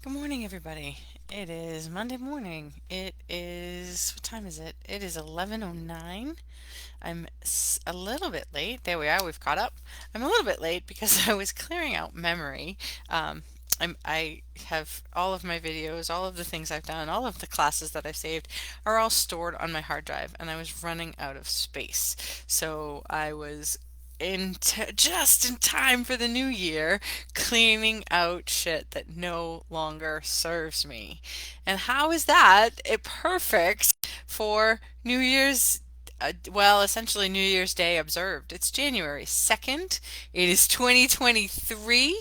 Good morning, everybody. It is Monday morning. What time is it? It is 11:09. A little bit late. There we are, we've caught up. I'm a little bit late because I was clearing out memory. I have all of my videos, all of the things I've done, all of the classes that I've saved are all stored on my hard drive, and I was running out of space. So I was just in time for the new year, cleaning out shit that no longer serves me. And how is that perfect for New Year's? Well, essentially New Year's Day observed. It's January 2nd. It is 2023.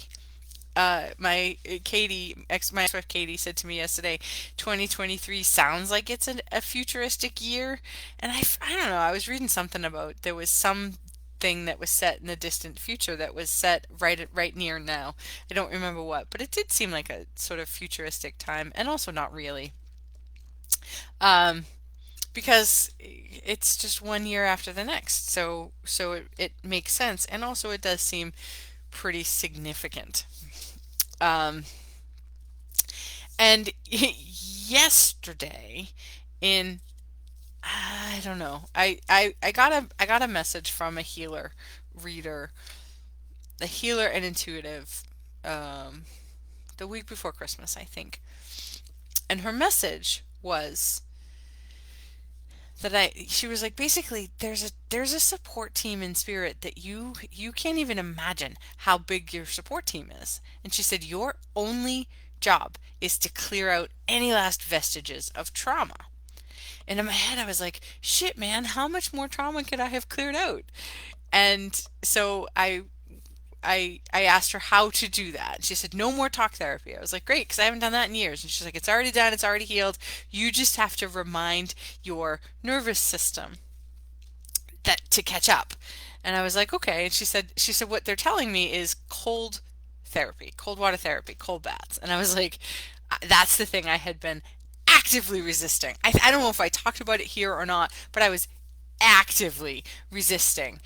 My ex-wife Katie said to me yesterday, 2023 sounds like it's a futuristic year. And I don't know, I was reading something about there was some thing that was set in the distant future that was set right near now. I don't remember what, but it did seem like a sort of futuristic time, and also not really. Um, because it's just one year after the next. So it makes sense, and also it does seem pretty significant. Um, and yesterday, in I don't know, I got a message from a healer reader, a healer and intuitive, um, the week before Christmas, I think. And her message was that she was like, basically, there's a support team in spirit that you can't even imagine how big your support team is. And she said your only job is to clear out any last vestiges of trauma. And in my head I was like, shit, man, how much more trauma could I have cleared out? And so I asked her how to do that. She said, no more talk therapy. I was like, great, because I haven't done that in years. And she's like, it's already done, it's already healed. You just have to remind your nervous system that to catch up. And I was like, okay. And she said, what they're telling me is cold therapy, cold water therapy, cold baths. And I was like, that's the thing I had been actively resisting. I don't know if I talked about it here or not, but I was actively resisting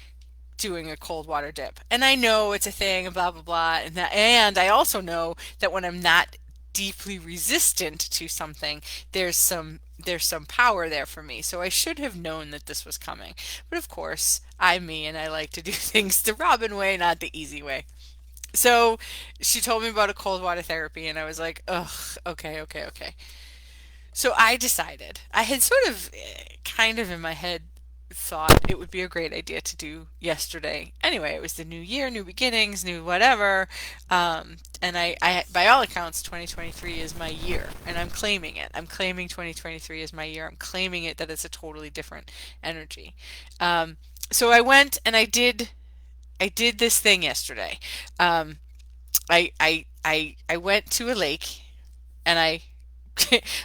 doing a cold water dip. And I know it's a thing and blah blah blah and I also know that when I'm not deeply resistant to something, there's some power there for me. So I should have known that this was coming. But of course, I'm me and I like to do things the Robin way, not the easy way. So she told me about a cold water therapy and I was like, ugh, okay, okay, okay. So I decided, I had sort of kind of in my head thought it would be a great idea to do yesterday. Anyway, it was the new year, new beginnings, new whatever. And by all accounts, 2023 is my year, and I'm claiming it. I'm claiming 2023 is my year. I'm claiming it that it's a totally different energy. So I went and I did this thing yesterday. Um, I went to a lake and I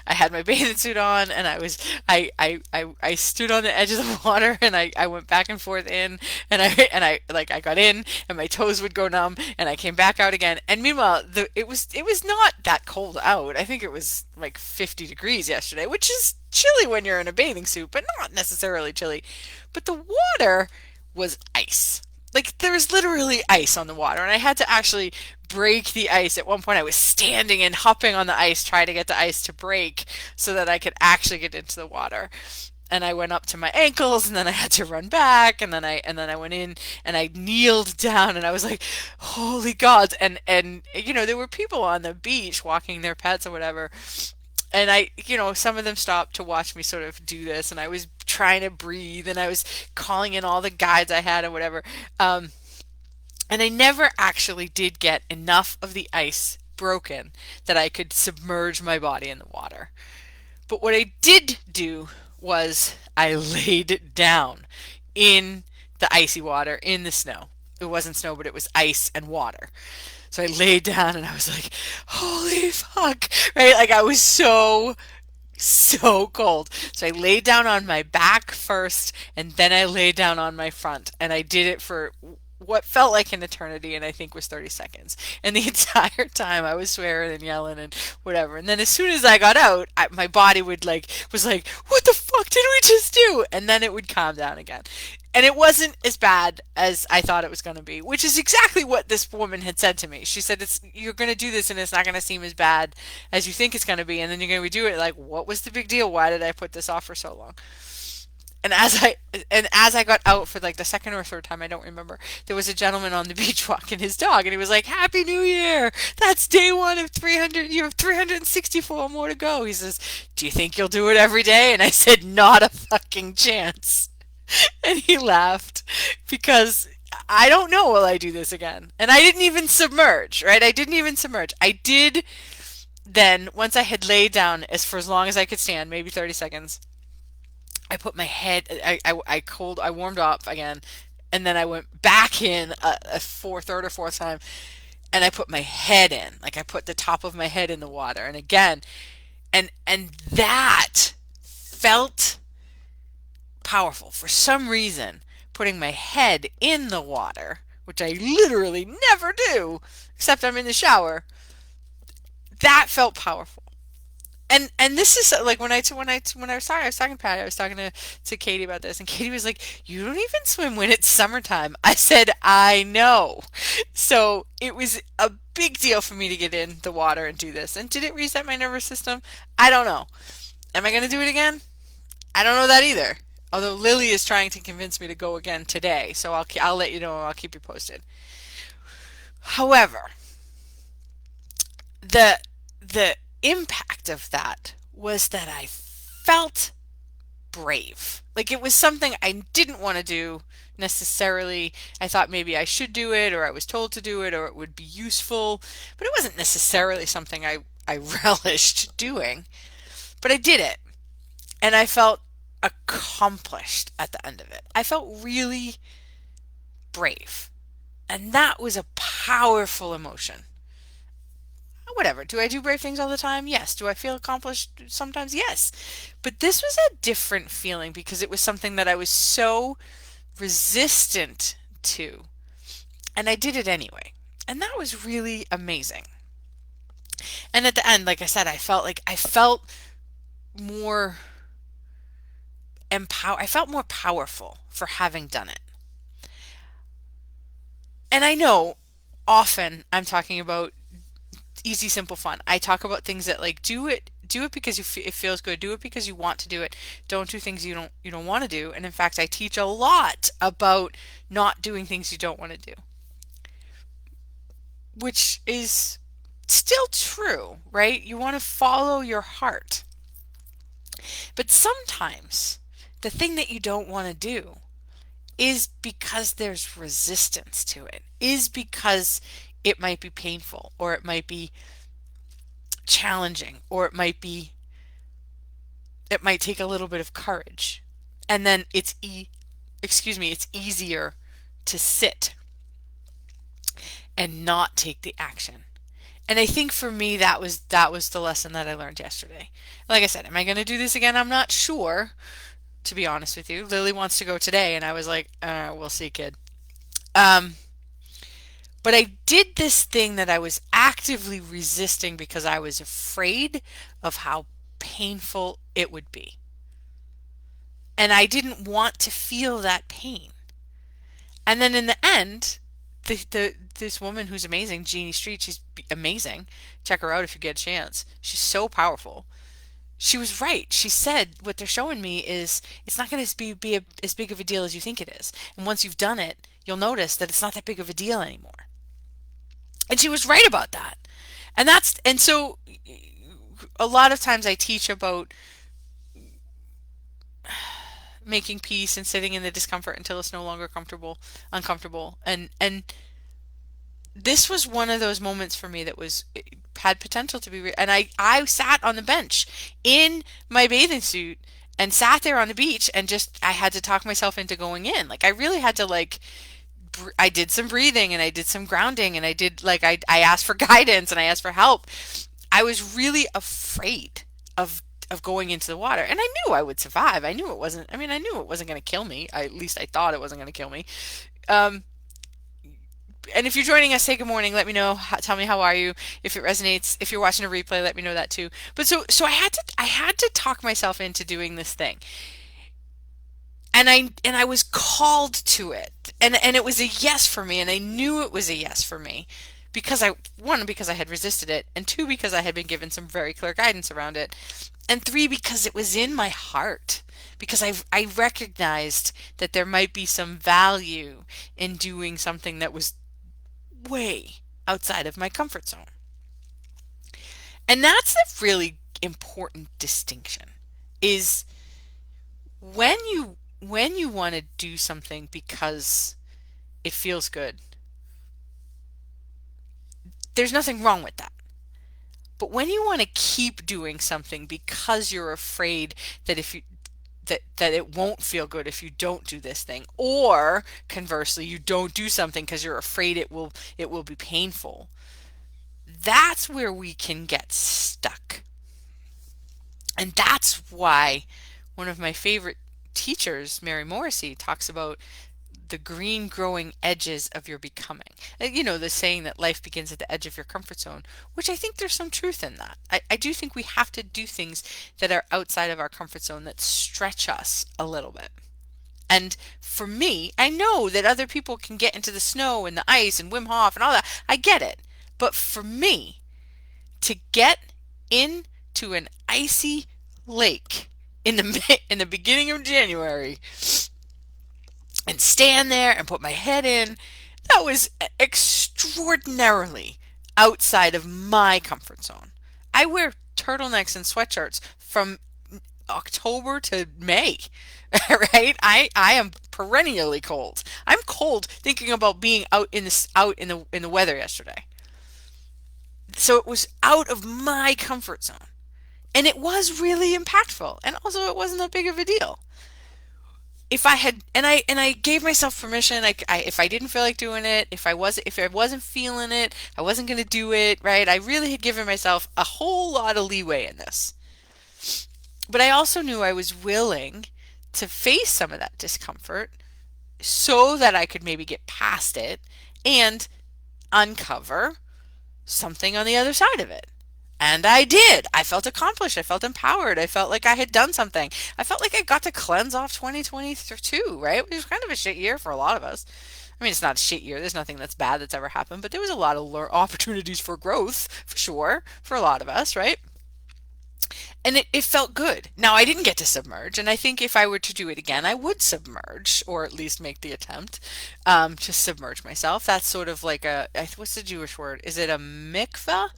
had my bathing suit on and I stood on the edge of the water and I went back and forth in and I got in and my toes would go numb and I came back out again. And meanwhile, it was not that cold out. I think it was like 50 degrees yesterday, which is chilly when you're in a bathing suit, but not necessarily chilly. But the water was ice. Like there was literally ice on the water, and I had to actually break the ice. At one point, I was standing and hopping on the ice, trying to get the ice to break so that I could actually get into the water. And I went up to my ankles, and then I had to run back, and then I went in, and I kneeled down, and I was like, "Holy God!" And there were people on the beach walking their pets or whatever, and some of them stopped to watch me sort of do this, and I was trying to breathe, and I was calling in all the guides I had or whatever. Um, and I never actually did get enough of the ice broken that I could submerge my body in the water. But what I did do was I laid down in the icy water, in the snow. It wasn't snow, but it was ice and water. So I laid down and I was like, holy fuck, right? Like I was so cold. So I laid down on my back first and then I laid down on my front. And I did it for what felt like an eternity and I think was 30 seconds. And the entire time I was swearing and yelling and whatever. And then as soon as I got out, my body was like, what the fuck did we just do? And then it would calm down again. And it wasn't as bad as I thought it was going to be, which is exactly what this woman had said to me. She said, "It's you're going to do this, and it's not going to seem as bad as you think it's going to be, and then you're going to redo it. Like, what was the big deal? Why did I put this off for so long?" And as I got out for like the second or third time, I don't remember, there was a gentleman on the beach walking his dog, and he was like, "Happy New Year! That's day one of 300. You have 364 more to go." He says, "Do you think you'll do it every day?" And I said, "Not a fucking chance." And he laughed because I don't know will I do this again. And I didn't even submerge, right? I didn't even submerge. I did then, once I had laid down for as long as I could stand, maybe 30 seconds, I put my head, I warmed up again, and then I went back in third or fourth time, and I put my head in, like I put the top of my head in the water, and again, and that felt powerful for some reason. Putting my head in the water, which I literally never do, except I'm in the shower, that felt powerful. And this is like when I was talking to Patty, I was talking to Katie about this, and Katie was like, "You don't even swim when it's summertime." I said, "I know." So it was a big deal for me to get in the water and do this. And did it reset my nervous system? I don't know. Am I going to do it again? I don't know that either. Although Lily is trying to convince me to go again today, so I'll let you know. I'll keep you posted. However, the the impact of that was that I felt brave. Like it was something I didn't want to do necessarily. I thought maybe I should do it, or I was told to do it, or it would be useful, but it wasn't necessarily something I relished doing. But I did it, and I felt accomplished at the end of it. I felt really brave, and that was a powerful emotion. Whatever. Do I do brave things all the time? Yes. Do I feel accomplished sometimes? Yes. But this was a different feeling because it was something that I was so resistant to. And I did it anyway. And that was really amazing. And at the end, like I said, I felt more I felt more powerful for having done it. And I know often I'm talking about easy, simple, fun. I talk about things that like do it because it feels good. Do it because you want to do it. Don't do things you don't want to do. And in fact, I teach a lot about not doing things you don't want to do, which is still true, right? You want to follow your heart. But sometimes the thing that you don't want to do is because there's resistance to it, is because it might be painful, or it might be challenging, or it might take a little bit of courage. And then it's easier to sit and not take the action. And I think for me that was the lesson that I learned yesterday. Like I said, am I going to do this again? I'm not sure, to be honest with you. Lily wants to go today, and I was like, we'll see, kid. Um, but I did this thing that I was actively resisting because I was afraid of how painful it would be. And I didn't want to feel that pain. And then in the end, this woman who's amazing, Jeannie Street, she's amazing. Check her out if you get a chance. She's so powerful. She was right. She said what they're showing me is it's not going to be as big of a deal as you think it is. And once you've done it, you'll notice that it's not that big of a deal anymore. And she was right about that. And so a lot of times I teach about making peace and sitting in the discomfort until it's no longer uncomfortable. And this was one of those moments for me that was had potential to be and I sat on the bench in my bathing suit and sat there on the beach and just I had to talk myself into going in. Like I really had to I did some breathing and I did some grounding and I did I asked for guidance and I asked for help. I was really afraid of going into the water, and I knew I would survive. I knew it wasn't. I mean, I knew it wasn't going to kill me. At least I thought it wasn't going to kill me. Um, and if you're joining us, say good morning. Let me know. Tell me how are you. If it resonates, if you're watching a replay, let me know that too. But so I had to talk myself into doing this thing, and I was called to it, and it was a yes for me, and I knew it was a yes for me because I one because I had resisted it, and two because I had been given some very clear guidance around it, and three because it was in my heart, because I recognized that there might be some value in doing something that was way outside of my comfort zone. And that's a really important distinction, is when you want to do something because it feels good, there's nothing wrong with that. But when you want to keep doing something because you're afraid that if you that it won't feel good if you don't do this thing, or conversely you don't do something because you're afraid it will be painful, that's where we can get stuck. And that's why one of my favorite teachers, Mary Morrissey, talks about the green growing edges of your becoming. The saying that life begins at the edge of your comfort zone, which I think there's some truth in that. I do think we have to do things that are outside of our comfort zone that stretch us a little bit. And for me, I know that other people can get into the snow and the ice and Wim Hof and all that. I get it. But for me, to get into an icy lake in the beginning of January and stand there and put my head in, that was extraordinarily outside of my comfort zone. I wear turtlenecks and sweatshirts from October to May, right? I am perennially cold. I'm cold thinking about being out in the weather yesterday. So it was out of my comfort zone. And it was really impactful. And also it wasn't that big of a deal. If I had and I gave myself permission, if I didn't feel like doing it, if I wasn't feeling it, I wasn't going to do it, right? I really had given myself a whole lot of leeway in this. But I also knew I was willing to face some of that discomfort so that I could maybe get past it and uncover something on the other side of it. And I did. I felt accomplished. I felt empowered. I felt like I had done something. I felt like I got to cleanse off 2022, right? It was kind of a shit year for a lot of us. I mean, it's not a shit year. There's nothing that's bad that's ever happened, but there was a lot of opportunities for growth, for sure, for a lot of us, right? And it felt good. Now, I didn't get to submerge, and I think if I were to do it again, I would submerge, or at least make the attempt to submerge myself. That's sort of like what's the Jewish word? Is it a mikvah?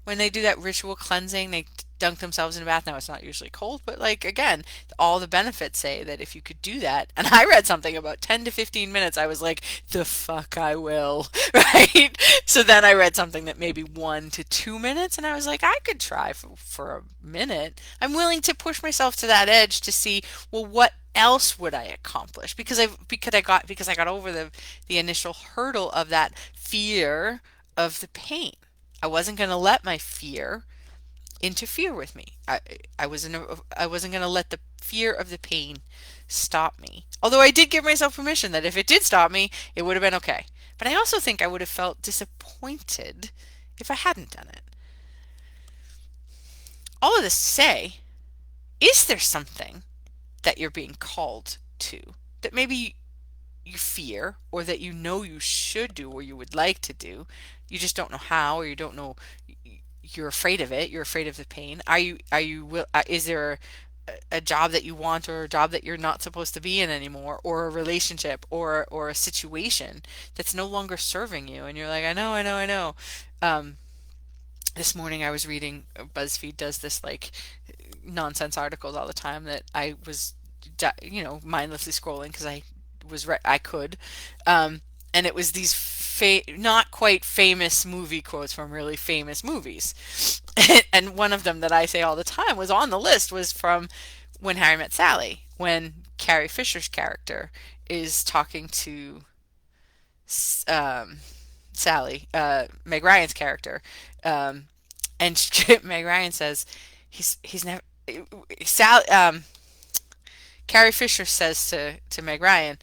When they do that ritual cleansing, they dunk themselves in a bath. Now it's not usually cold, but like again, all the benefits say that if you could do that, and I read something about 10 to 15 minutes, I was like, the fuck I will, right? So then I read something that maybe 1 to 2 minutes, and I was like, I could try for a minute. I'm willing to push myself to that edge to see, well, what else would I accomplish? Because I got over the initial hurdle of that fear of the pain. I wasn't going to let my fear interfere with me. I wasn't going to let the fear of the pain stop me. Although I did give myself permission that if it did stop me, it would have been okay. But I also think I would have felt disappointed if I hadn't done it. All of this to say, is there something that you're being called to that maybe you fear, or that you know you should do, or you would like to do, you just don't know how, or you don't know, you're afraid of it, you're afraid of the pain? Is there a job that you want, or a job that you're not supposed to be in anymore, or a relationship, or a situation that's no longer serving you, and you're like, I know, I know, I know. um this morning I was reading, BuzzFeed does this like nonsense articles all the time that I was mindlessly scrolling because I could. um, and it was these not quite famous movie quotes from really famous movies, and one of them that I say all the time was on the list, was from When Harry Met Sally, when Carrie Fisher's character is talking to um, Sally, Meg Ryan's character, um, and Meg Ryan says he's never Sally. Carrie Fisher says to Meg Ryan,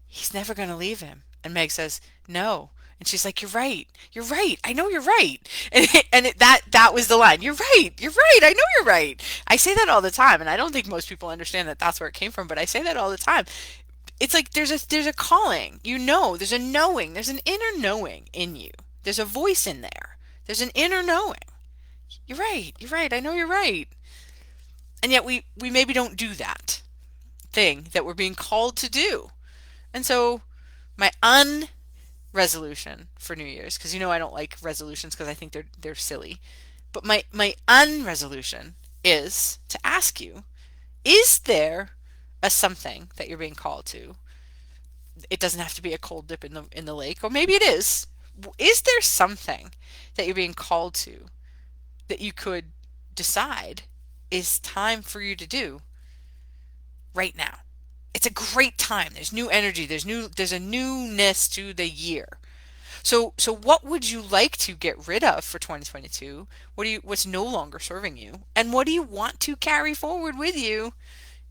he's never going to leave him. And Meg says, no. And she's like, "You're right. You're right. I know you're right." That was the line. You're right. You're right. I know you're right. I say that all the time, and I don't think most people understand that that's where it came from, but I say that all the time. It's like there's a calling. You know, there's a knowing. There's an inner knowing in you. There's a voice in there. There's an inner knowing. You're right. You're right. I know you're right. And yet we maybe don't do that thing that we're being called to do. And so my resolution for New Year's, because you know I don't like resolutions because I think they're silly. But my unresolution is to ask you, is there a something that you're being called to? It doesn't have to be a cold dip in the lake, or maybe it is. Is there something that you're being called to that you could decide is time for you to do right now? It's a great time. There's new energy. There's a newness to the year. So what would you like to get rid of for 2022? What's no longer serving you? And what do you want to carry forward with you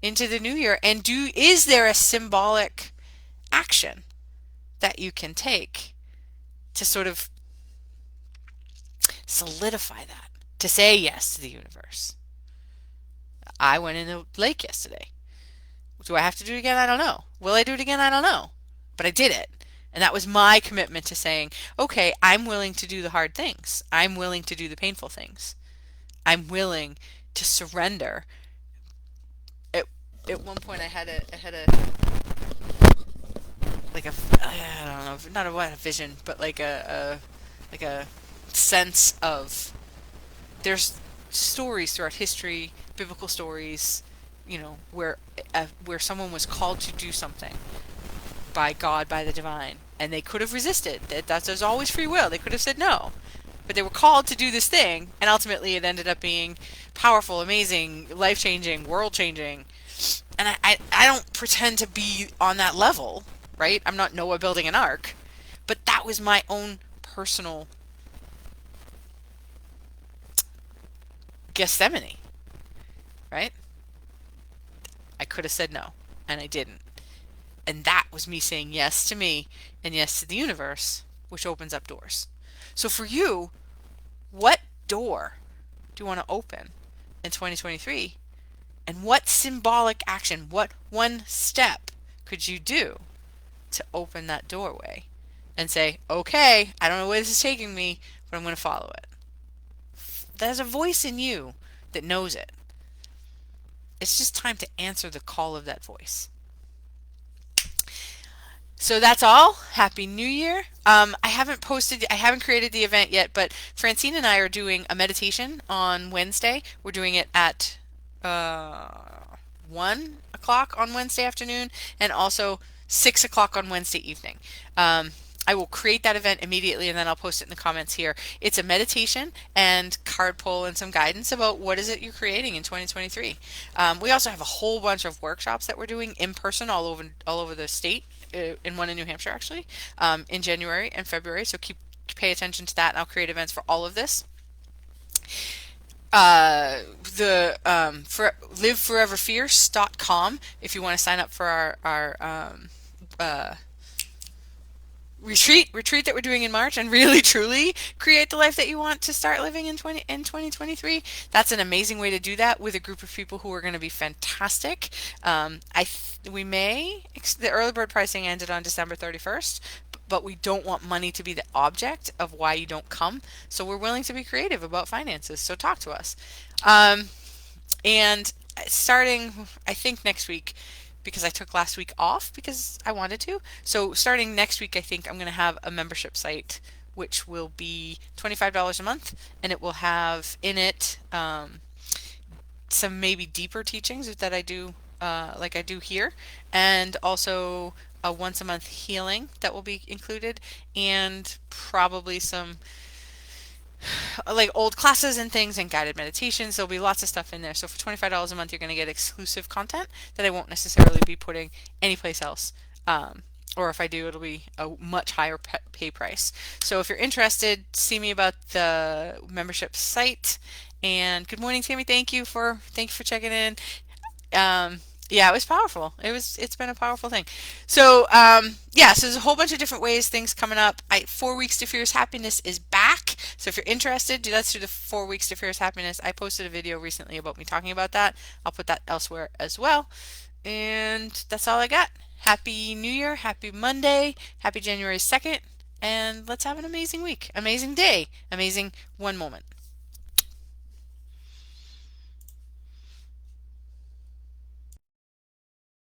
into the new year? And is there a symbolic action that you can take to sort of solidify that, to say yes to the universe? I went in the lake yesterday. Do I have to do it again? I don't know. Will I do it again? I don't know. But I did it. And that was my commitment to saying, okay, I'm willing to do the hard things. I'm willing to do the painful things. I'm willing to surrender. At, at one point, I had a like a I don't know, not a vision, but like a sense of there's stories throughout history, biblical stories, where someone was called to do something by God, by the divine, and they could have resisted. There's always free will. They could have said no, but they were called to do this thing, and ultimately it ended up being powerful, amazing, life changing, world changing. And I don't pretend to be on that level, right? I'm not Noah building an ark, but that was my own personal Gethsemane, right? I could have said no, and I didn't. And that was me saying yes to me and yes to the universe, which opens up doors. So for you, what door do you want to open in 2023? And what symbolic action, what one step could you do to open that doorway and say, okay, I don't know where this is taking me, but I'm going to follow it? There's a voice in you that knows it. It's just time to answer the call of that voice. So that's all. Happy New Year. I haven't created the event yet, but Francine and I are doing a meditation on Wednesday. We're doing it at 1 o'clock on Wednesday afternoon and also 6 o'clock on Wednesday evening. I will create that event immediately and then I'll post it in the comments here. It's a meditation and card pull and some guidance about what is it you're creating in 2023. We also have a whole bunch of workshops that we're doing in person all over the state, in one in New Hampshire actually, in January and February. So pay attention to that, and I'll create events for all of this. For liveforeverfierce.com if you want to sign up for our retreat that we're doing in March and really truly create the life that you want to start living in 2023. That's an amazing way to do that with a group of people who are going to be fantastic. The early bird pricing ended on December 31st, but we don't want money to be the object of why you don't come. So we're willing to be creative about finances. So talk to us. And starting, I think next week, because I took last week off because I wanted to. So starting next week, I think I'm going to have a membership site, which will be $25 a month, and it will have in it some maybe deeper teachings that I do, like I do here, and also a once a month healing that will be included, and probably some like old classes and things and guided meditations. There'll be lots of stuff in there. So for $25 a month, you're going to get exclusive content that I won't necessarily be putting anyplace else. Or if I do, it'll be a much higher pay price. So if you're interested, see me about the membership site. And good morning, Tammy. Thank you for checking in. Yeah, it was powerful. It's been a powerful thing. So, yeah, so there's a whole bunch of different ways things coming up. 4 weeks to Fierce Happiness is back. So if you're interested, let's do the 4 weeks to Fierce Happiness. I posted a video recently about me talking about that. I'll put that elsewhere as well. And that's all I got. Happy New Year, happy Monday, happy January 2nd, and let's have an amazing week, amazing day, amazing one moment.